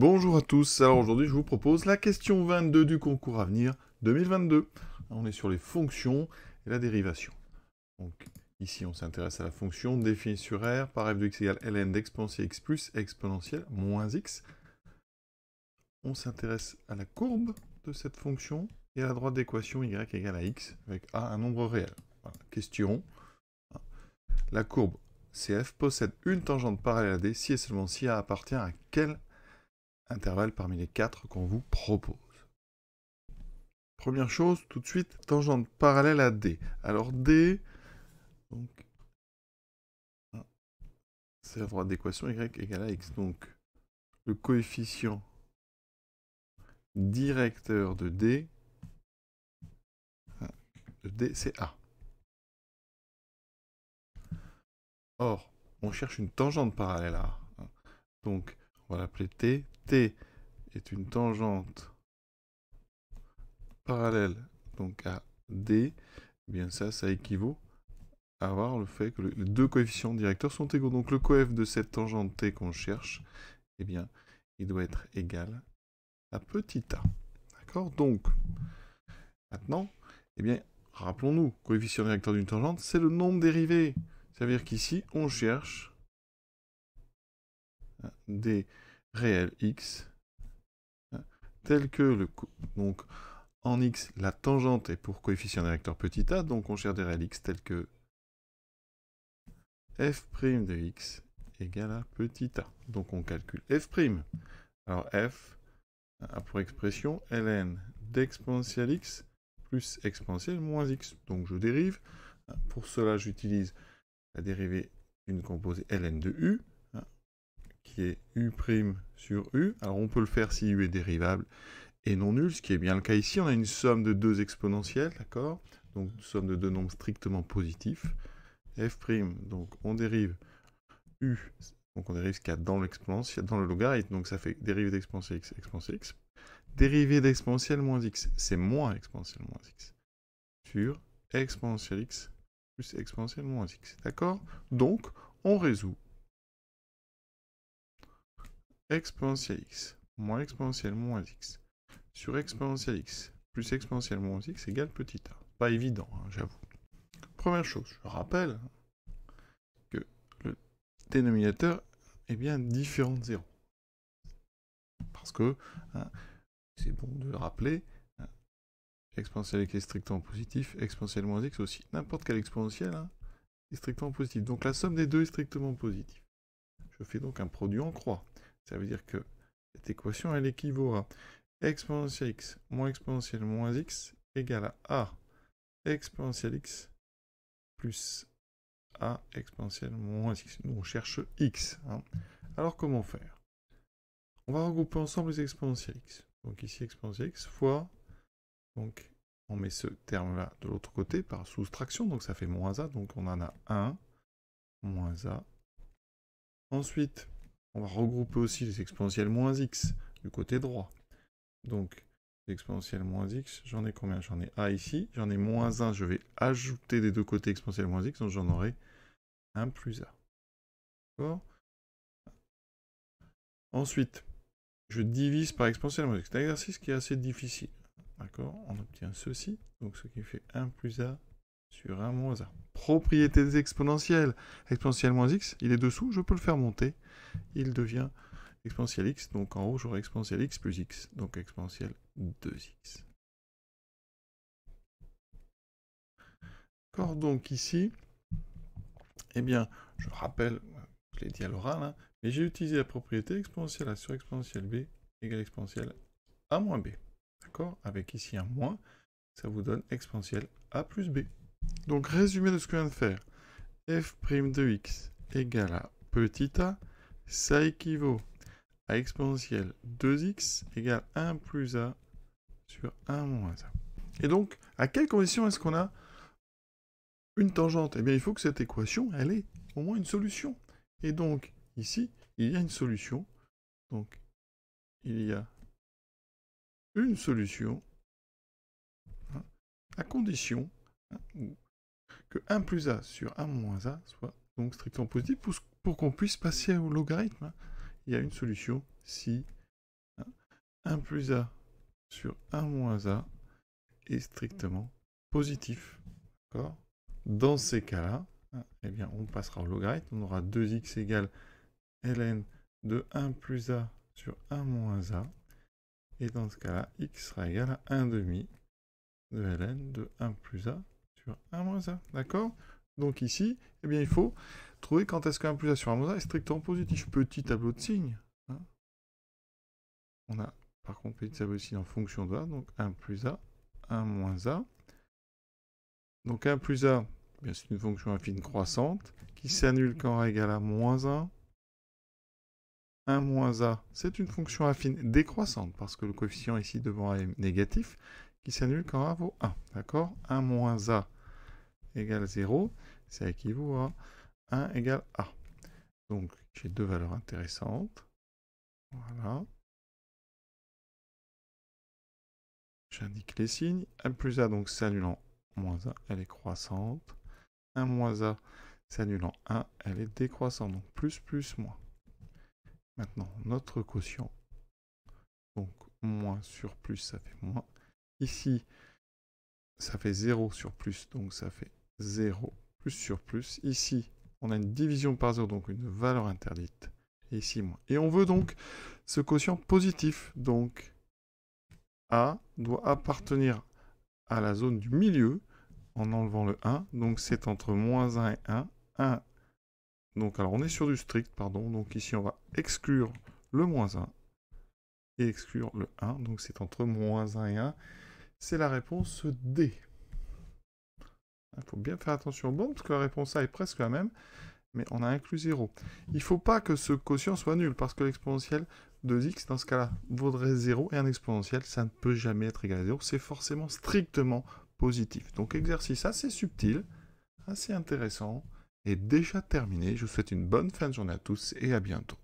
Bonjour à tous, alors aujourd'hui je vous propose la question 22 du concours à venir 2022. On est sur les fonctions et la dérivation. Donc ici on s'intéresse à la fonction définie sur R par f de x égale ln d'exponentielle x plus exponentielle moins x. On s'intéresse à la courbe de cette fonction et à la droite d'équation y égale à x avec a un nombre réel. Voilà. Question, la courbe CF possède une tangente parallèle à D si et seulement si A appartient à quel intervalle parmi les 4 qu'on vous propose. Première chose, tout de suite, tangente parallèle à D. Alors D, donc, c'est la droite d'équation y égale à x. Donc, le coefficient directeur de D, c'est A. Or, on cherche une tangente parallèle à A. Donc, on va l'appeler T. T est une tangente parallèle donc à D. Eh bien ça équivaut à avoir le fait que les deux coefficients directeurs sont égaux. Donc, le coef de cette tangente T qu'on cherche, eh bien, il doit être égal à petit a. D'accord? Donc, maintenant, eh bien, rappelons-nous, coefficient directeur d'une tangente, c'est le nombre dérivé. Ça veut dire qu'ici, on cherche des réels x, tels que le... Donc, en x, la tangente est pour coefficient directeur petit a, donc on cherche des réels x tels que f' de x égale à petit a. Donc, on calcule f'. Alors, f a pour expression ln d'exponentielle x plus exponentielle moins x. Donc je dérive. Pour cela, j'utilise la dérivée d'une composée ln de u, qui est u' sur u. Alors on peut le faire si u est dérivable et non nul, ce qui est bien le cas ici. On a une somme de deux exponentielles, d'accord? Donc une somme de deux nombres strictement positifs. f', donc on dérive u, donc on dérive ce qu'il y a dans l'exponentielle, dans le logarithme, donc ça fait dérivée d'exponentielle x, exponentielle x. Dérivée d'exponentielle moins x, c'est moins exponentielle moins x, sur exponentielle x plus exponentielle moins x. D'accord? Donc, on résout exponentielle x moins exponentielle moins x sur exponentielle x plus exponentielle moins x égale petit a. Pas évident, hein, j'avoue. Première chose, je rappelle que le dénominateur est bien différent de 0. Parce que, c'est bon de le rappeler, exponentielle x est strictement positif, exponentielle moins x aussi. N'importe quelle exponentielle est strictement positif. Donc la somme des deux est strictement positive. Je fais donc un produit en croix. Ça veut dire que cette équation, elle équivaut à exponentielle x moins x égale à a exponentielle x plus a exponentielle moins x. Nous, on cherche x. Alors, comment faire? On va regrouper ensemble les exponentielles x. Donc ici, exponentielle x fois... Donc, on met ce terme-là de l'autre côté par soustraction. Donc, ça fait moins a. Donc, on en a 1 moins a. Ensuite, on va regrouper aussi les exponentielles moins x du côté droit. Donc, exponentielle moins x, j'en ai combien? J'en ai a ici, j'en ai moins 1, je vais ajouter des deux côtés exponentielle moins x, donc j'en aurai 1 plus a. D'accord? Ensuite, je divise par exponentielle moins x. C'est un exercice qui est assez difficile. D'accord? On obtient ceci, donc ce qui fait 1 plus a sur 1 moins a. Propriété des exponentielles. Exponentielle moins x, il est dessous, je peux le faire monter. Il devient exponentielle x, donc en haut j'aurai exponentielle x plus x, donc exponentielle 2x. D'accord, donc ici, eh bien, je rappelle, je l'ai dit à l'oral, mais j'ai utilisé la propriété exponentielle a sur exponentielle b égale exponentielle a moins b. D'accord, avec ici un moins, ça vous donne exponentielle a plus b. Donc résumé de ce que je viens de faire, f' de x égale à petit a, ça équivaut à exponentielle 2x égale 1 plus a sur 1 moins a. Et donc, à quelles conditions est-ce qu'on a une tangente? Eh bien, il faut que cette équation, elle ait au moins une solution. Et donc, ici, il y a une solution. Donc, il y a une solution à condition que 1 plus a sur 1 moins a soit donc strictement positif pour qu'on puisse passer au logarithme. Il y a une solution si 1 plus a sur 1 moins a est strictement positif. D'accord? Dans ces cas-là, eh bien, on passera au logarithme. On aura 2x égale ln de 1 plus a sur 1 moins a. Et dans ce cas-là, x sera égal à 1 demi de ln de 1 plus a sur 1 moins a. D'accord? Donc ici, eh bien, il faut trouver quand est-ce que 1 plus a sur 1 moins a est strictement positif. Petit tableau de signes. On a par contre petit tableau de signes en fonction de a. Donc 1 plus a, 1 moins a. Donc 1 plus a, eh bien, c'est une fonction affine croissante qui s'annule quand a égale à moins 1. 1 moins a, c'est une fonction affine décroissante, parce que le coefficient ici devant a est négatif, qui s'annule quand a vaut 1. D'accord? 1 moins a égale 0, ça équivaut à 1 égale a. Donc, j'ai deux valeurs intéressantes. Voilà. J'indique les signes. 1 plus a, donc s'annulant moins 1, elle est croissante. 1 moins a, s'annulant 1, elle est décroissante. Donc, plus, plus, moins. Maintenant, notre quotient. Donc, moins sur plus, ça fait moins. Ici, ça fait 0 sur plus, donc ça fait 0 plus sur plus. Ici, on a une division par 0, donc une valeur interdite. Et ici, moins. Et on veut donc ce quotient positif. Donc, A doit appartenir à la zone du milieu en enlevant le 1. Donc, c'est entre moins 1 et 1. 1. Donc, alors, on est sur du strict, pardon. Donc, ici, on va exclure le moins 1 et exclure le 1. Donc, c'est entre moins 1 et 1. C'est la réponse D. Il faut bien faire attention au bon, parce que la réponse A est presque la même, mais on a inclus 0. Il ne faut pas que ce quotient soit nul, parce que l'exponentielle de x, dans ce cas-là, vaudrait 0, et un exponentiel, ça ne peut jamais être égal à 0, c'est forcément strictement positif. Donc exercice assez subtil, assez intéressant, et déjà terminé. Je vous souhaite une bonne fin de journée à tous, et à bientôt.